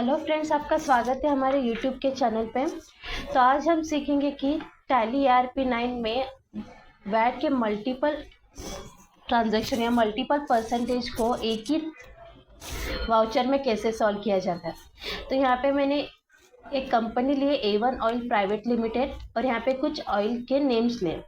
Hello friends, आपका स्वागत है हमारे यूट्यूब के चैनल पे। तो आज हम सीखेंगे कि टैली ERP9 में वैट के मल्टीपल ट्रांजैक्शन या मल्टीपल परसेंटेज को एक ही वाउचर में कैसे सॉल्व किया जाता है। तो यहाँ पे मैंने एक कंपनी ली है A1 ऑयल प्राइवेट लिमिटेड और यहाँ पे कुछ ऑयल के नेम्स लिए।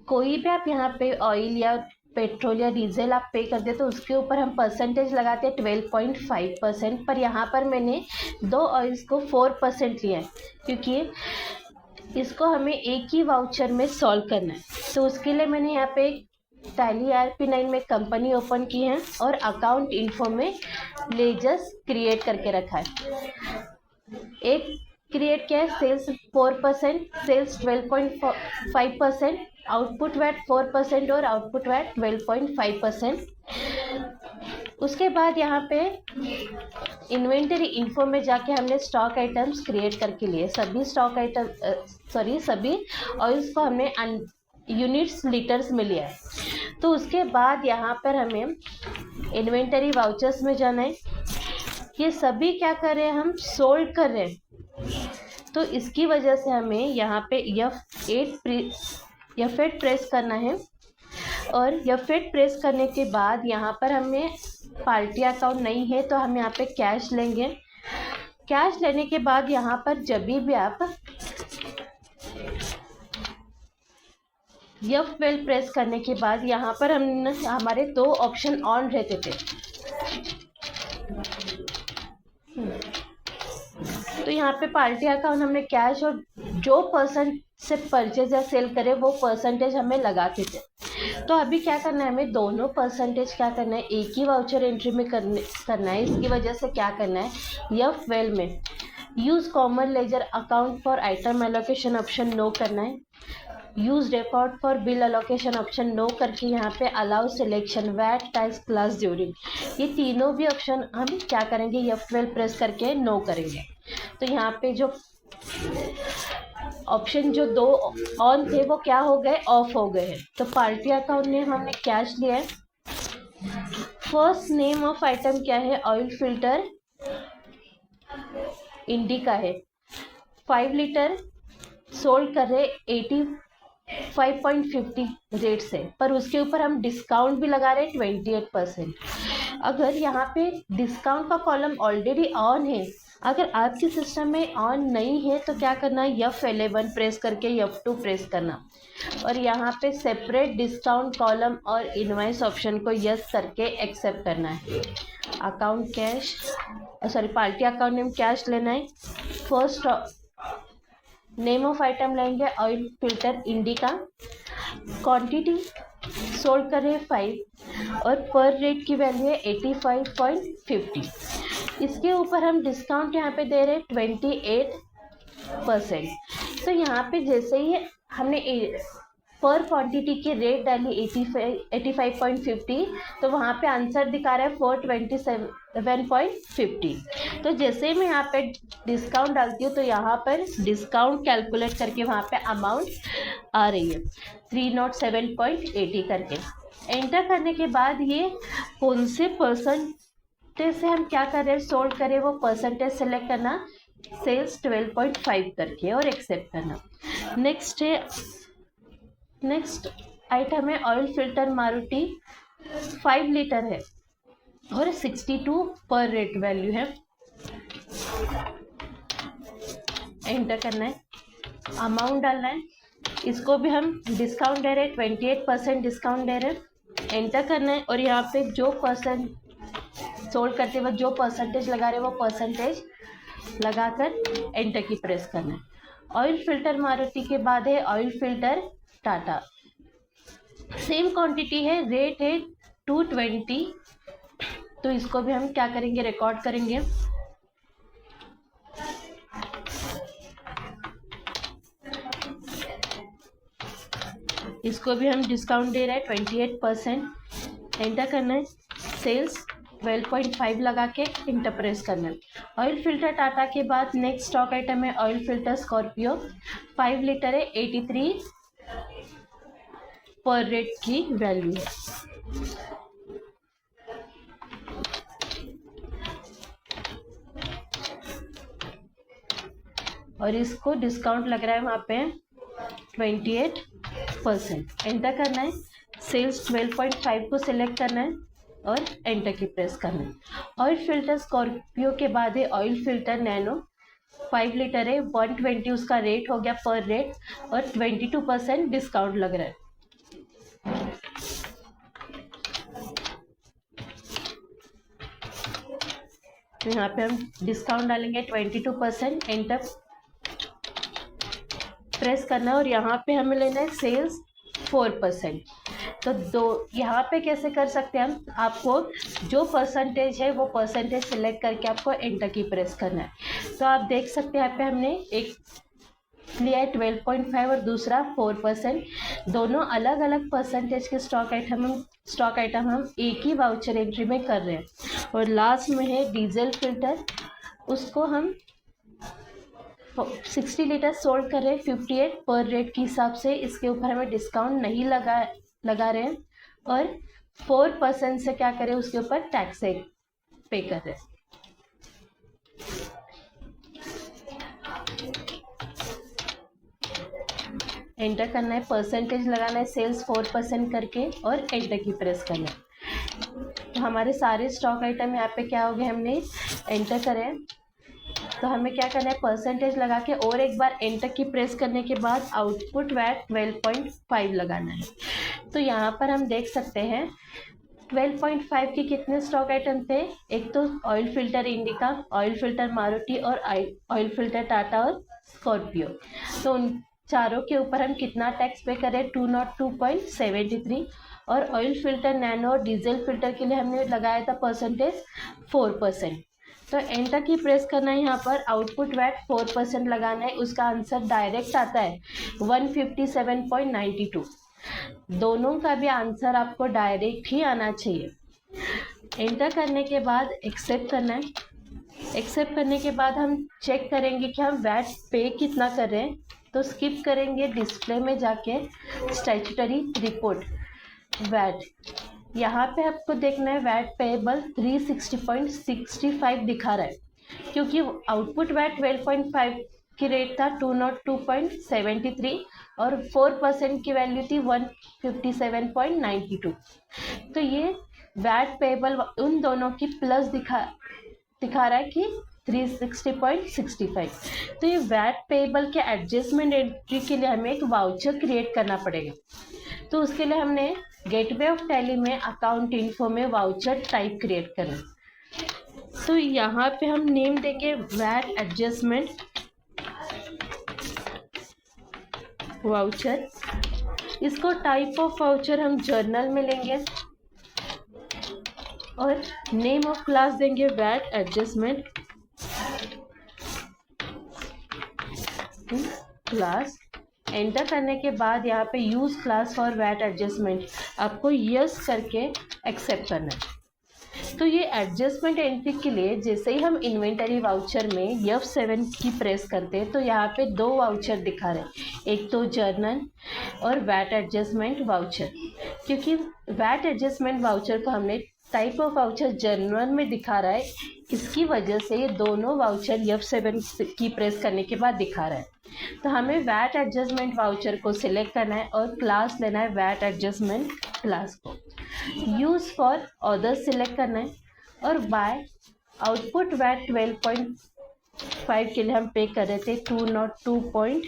कोई भी आप यहाँ पे ऑयल या पेट्रोल या डीजल आप पे करते तो उसके ऊपर हम परसेंटेज लगाते हैं 12.5%, पर यहाँ पर मैंने दो ऑयल्स को 4% लिया है क्योंकि इसको हमें एक ही वाउचर में सॉल्व करना है। तो उसके लिए मैंने यहाँ पे टैली ERP9 में कंपनी ओपन की है और अकाउंट इन्फो में लेजर्स क्रिएट करके रखा है। एक क्रिएट किया है सेल्स 4%, सेल्स 12.5%, आउटपुट वैट 4% और आउटपुट वैट 12.5%। उसके बाद यहाँ पे इन्वेंटरी इन्फो में जाके हमने स्टॉक आइटम्स क्रिएट करके लिए। सभी ऑयल्स को हमने यूनिट्स लीटर्स में लिया है। तो उसके बाद यहाँ पर हमें इन्वेंटरी वाउचर्स में जाना है। ये सभी क्या कर रहे हैं, हम सोल्ड कर रहे हैं। तो इसकी वजह से हमें यहाँ पे F8 प्रेस करना है और F8 प्रेस करने के बाद यहाँ पर हमें पार्टी अकाउंट नहीं है तो हम यहाँ पे कैश लेंगे। कैश लेने के बाद यहाँ पर जब भी आप F12 प्रेस करने के बाद यहाँ पर हमारे दो ऑप्शन ऑन रहते थे। तो यहाँ पे पार्टी अकाउंट हमने कैश और जो पर्सन से परचेज या सेल करे वो परसेंटेज हमें लगाते थे। तो अभी क्या करना है, हमें दोनों परसेंटेज क्या करना है, एक ही वाउचर एंट्री में करना है। इसकी वजह से क्या करना है, F12 में use common ledger account for item allocation option no करना है। Use record for bill allocation option no करके यहाँ पे allow selection VAT tax class during, ये तीनों भी ऑप्शन हम क्या करेंगे, F12 प्रेस करके नो करेंगे। तो यहाँ पे जो ऑप्शन जो दो ऑन थे वो क्या हो गए, ऑफ हो गए हैं। तो पार्टी अकाउंट में हमने कैश लिया है। फर्स्ट नेम ऑफ आइटम क्या है, ऑयल फिल्टर इंडिका है। 5 लीटर सोल्ड कर रहे 85.50 रेट से, पर उसके ऊपर हम डिस्काउंट भी लगा रहे 28%। अगर यहाँ पे डिस्काउंट का कॉलम ऑलरेडी ऑन है, अगर आपके सिस्टम में ऑन नहीं है तो क्या करना है, F11 प्रेस करके F2 प्रेस करना और यहाँ पे सेपरेट डिस्काउंट कॉलम और इनवॉइस ऑप्शन को यस करके एक्सेप्ट करना है। Account cash party account name cash लेना है। फर्स्ट नेम ऑफ आइटम लेंगे oil filter indica. Quantity sold कर रहे 5 और पर रेट की वैल्यू है 85.50। इसके ऊपर हम डिस्काउंट यहाँ पे दे रहे 28%। तो यहाँ पे जैसे ही हमने पर क्वांटिटी की रेट डाली 85.50, तो वहाँ पे आंसर दिखा रहा है 427.50। तो जैसे ही मैं यहाँ पे डिस्काउंट डालती हूँ तो यहाँ पर डिस्काउंट कैलकुलेट करके वहाँ पे अमाउंट आ रही है 307.80 करके। एंटर करने के बाद ये कौन से परसेंटेज से हम क्या कर रहे हैं, सोल्ड करें, वो परसेंटेज सेलेक्ट करना, सेल्स 12.5 करके और एक्सेप्ट करना। नेक्स्ट आइटम है ऑयल फिल्टर मारुति 5 लीटर है और 62 पर रेट वैल्यू है। एंटर करना है, अमाउंट डालना है। इसको भी हम डिस्काउंट दे रहे 28% डिस्काउंट दे रहे। एंटर करना है और यहाँ पे जो परसेंट सोल्ड करते वक्त जो परसेंटेज लगा रहे वो परसेंटेज लगाकर एंटर की प्रेस करना है। ऑयल फिल्टर मारुति के बाद है oil filter Tata. Same quantity है, रेट है 220। तो इसको भी हम क्या करेंगे, रिकॉर्ड करेंगे। इसको भी हम डिस्काउंट दे रहे हैं 28%। एंटर करना है, सेल्स 12.5 लगा के इंटर प्रेस करना है। ऑयल फिल्टर टाटा के बाद नेक्स्ट स्टॉक आइटम है ऑयल फिल्टर स्कॉर्पियो 5 लीटर है, 83 पर रेट की वैल्यू है। और इसको डिस्काउंट लग रहा है वहाँ पे 28%। एंटर करना है, सेल्स 12.5 को सिलेक्ट करना है और एंटर की प्रेस करना है। ऑयल फिल्टर स्कॉर्पियो के बाद है ऑयल फिल्टर नैनो 5 लीटर है, 120 उसका रेट हो गया पर रेट और 22% डिस्काउंट लग रहा है। तो यहाँ पे हम डिस्काउंट डालेंगे 22%, एंटर प्रेस करना है और यहाँ पे हमें लेना है सेल्स 4%। तो दो यहाँ पे कैसे कर सकते हैं हम, आपको जो परसेंटेज है वो परसेंटेज सिलेक्ट करके आपको एंटर की प्रेस करना है। तो आप देख सकते हैं यहाँ पे हमने एक लिया है 12.5 और दूसरा 4%, दोनों अलग अलग परसेंटेज के स्टॉक आइटम हम एक ही वाउचर एंट्री में कर रहे हैं। और लास्ट में है डीजल फिल्टर, उसको हम 60 लीटर सोल्ड कर रहे हैं 58 पर रेट के हिसाब से। इसके ऊपर हमें डिस्काउंट नहीं लगा रहे हैं और 4% से क्या करें उसके ऊपर टैक्स पे कर रहे हैं। एंटर करना है, परसेंटेज लगाना है सेल्स 4% करके और एंटर की प्रेस करना है। तो हमारे सारे स्टॉक आइटम यहाँ पे क्या हो गए, हमने एंटर करें। तो हमें क्या करना है, परसेंटेज लगा के और एक बार एंटर की प्रेस करने के बाद आउटपुट वैट 12.5 लगाना है। तो यहाँ पर हम देख सकते हैं 12.5 के कितने स्टॉक आइटम थे, एक तो oil filter indica, oil filter Maruti और ऑयल फिल्टर टाटा और स्कॉर्पियो। तो उन चारों के ऊपर हम कितना टैक्स पे करें 202.73 और ऑयल फिल्टर नैनो और डीजल फिल्टर के लिए हमने लगाया था परसेंटेज 4%। तो एंटर की प्रेस करना है, यहाँ पर आउटपुट वैट 4% लगाना है, उसका आंसर डायरेक्ट आता है 157.92। दोनों का भी आंसर आपको डायरेक्ट ही आना चाहिए। एंटर करने के बाद एक्सेप्ट करना है। एक्सेप्ट करने के बाद हम चेक करेंगे कि हम वैट पे कितना कर रहे हैं। तो स्किप करेंगे, डिस्प्ले में जाके स्टैट्यूटरी रिपोर्ट वैट, यहाँ पे आपको देखना है वैट पेएबल 360.65 दिखा रहा है, क्योंकि आउटपुट वैट 12.5 की रेट था 202.73 और 4% की वैल्यू थी 157.92। तो ये वैट पेएबल उन दोनों की प्लस दिखा रहा है कि 360.65। तो ये वैट पेएबल के एडजस्टमेंट एंट्री के लिए हमें एक वाउचर क्रिएट करना पड़ेगा। तो उसके लिए हमने गेटवे ऑफ टैली में अकाउंट इन्फो में वाउचर टाइप क्रिएट करना। तो यहाँ पे हम नेम देंगे वैट एडजस्टमेंट वाउचर। इसको टाइप ऑफ वाउचर हम जर्नल में लेंगे और नेम ऑफ क्लास देंगे वैट एडजस्टमेंट क्लास। एंटर करने के बाद यहाँ पे use class for VAT adjustment आपको यस करके एक्सेप्ट करना है। तो ये एडजस्टमेंट एंट्री के लिए जैसे ही हम इन्वेंटरी वाउचर में F7 की प्रेस करते हैं तो यहाँ पे दो वाउचर दिखा रहे हैं, एक तो जर्नल और वैट एडजस्टमेंट वाउचर। क्योंकि वैट एडजस्टमेंट वाउचर को हमने टाइप ऑफ वाउचर जर्नल में दिखा रहा है, इसकी वजह से ये दोनों वाउचर F7 की प्रेस करने के बाद दिखा रहा है। तो हमें वैट एडजस्टमेंट वाउचर को सिलेक्ट करना है और क्लास लेना है वैट एडजस्टमेंट क्लास को। यूज फॉर ऑर्डर्स सिलेक्ट करना है और बाय आउटपुट वैट 12.5 के लिए हम पे कर रहे थे 202.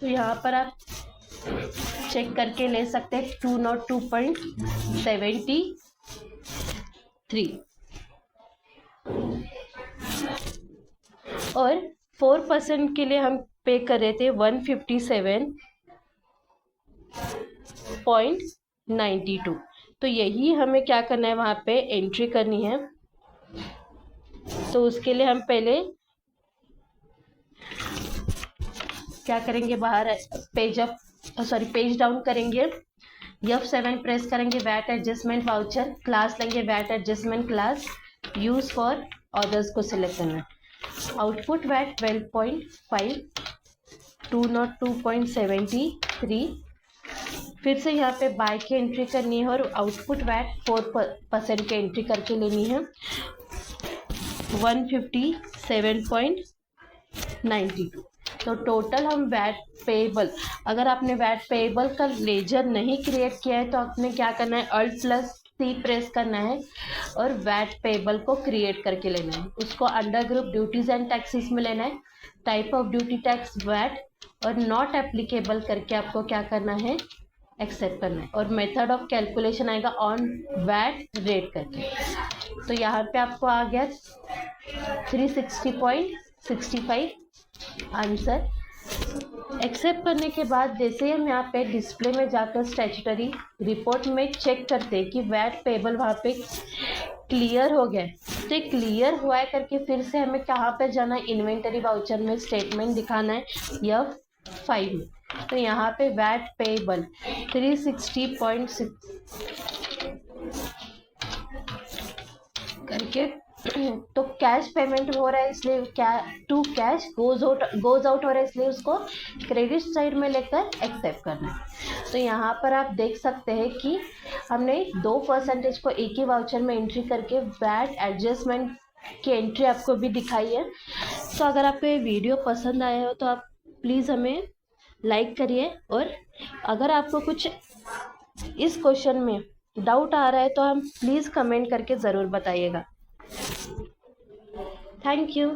तो यहाँ पर आप चेक करके ले सकते हैं 202.73 और 4% के लिए हम पे कर रहे थे 157.92। तो यही हमें क्या करना है, वहाँ पे एंट्री करनी है। तो उसके लिए हम पहले क्या करेंगे, बाहर पेज डाउन करेंगे, F7 प्रेस करेंगे, वैट एडजस्टमेंट वाउचर क्लास लेंगे, VAT adjustment class, use for orders को सिलेक्ट करना है, आउटपुट वैट 12.5 202.73। फिर से यहाँ पे बाय की एंट्री करनी है और आउटपुट वैट 4% की एंट्री करके लेनी है 157.92। तो टोटल हम वैट पेएबल, अगर आपने वैट पेएबल का लेजर नहीं क्रिएट किया है तो आपने क्या करना है, Alt+C प्रेस करना है और वैट पेएबल को क्रिएट करके लेना है। उसको under group duties and taxes में लेना है, type of duty tax VAT और नॉट एप्लीकेबल करके आपको क्या करना है, एक्सेप्ट करना है। और मेथड ऑफ कैलकुलेशन आएगा ऑन वैट रेट करके। तो यहाँ पे आपको आ गया 360.65 आंसर। एक्सेप्ट करने के बाद जैसे हम यहाँ पे डिस्प्ले में जाकर स्टैट्यूटरी रिपोर्ट में चेक करते हैं कि वैट पेएबल वहाँ पे क्लियर हो गया है, तो ये क्लियर हुआ है करके फिर से हमें कहाँ पे जाना है, इन्वेंटरी वाउचर में स्टेटमेंट दिखाना है F5 में। तो यहाँ पे वैट पेएबल 360.6 करके तो कैश पेमेंट हो रहा है इसलिए क्या टू कैश गोज आउट हो रहा है, इसलिए उसको क्रेडिट साइड में लेकर एक्सेप्ट करना है। तो यहाँ पर आप देख सकते हैं कि हमने 2% को एक ही वाउचर में एंट्री करके वैट एडजस्टमेंट की एंट्री आपको भी दिखाई है। तो अगर आपको ये वीडियो पसंद आया हो तो आप प्लीज़ हमें लाइक करिए, और अगर आपको कुछ इस क्वेश्चन में डाउट आ रहा है तो हम प्लीज़ कमेंट करके ज़रूर बताइएगा। Thank you.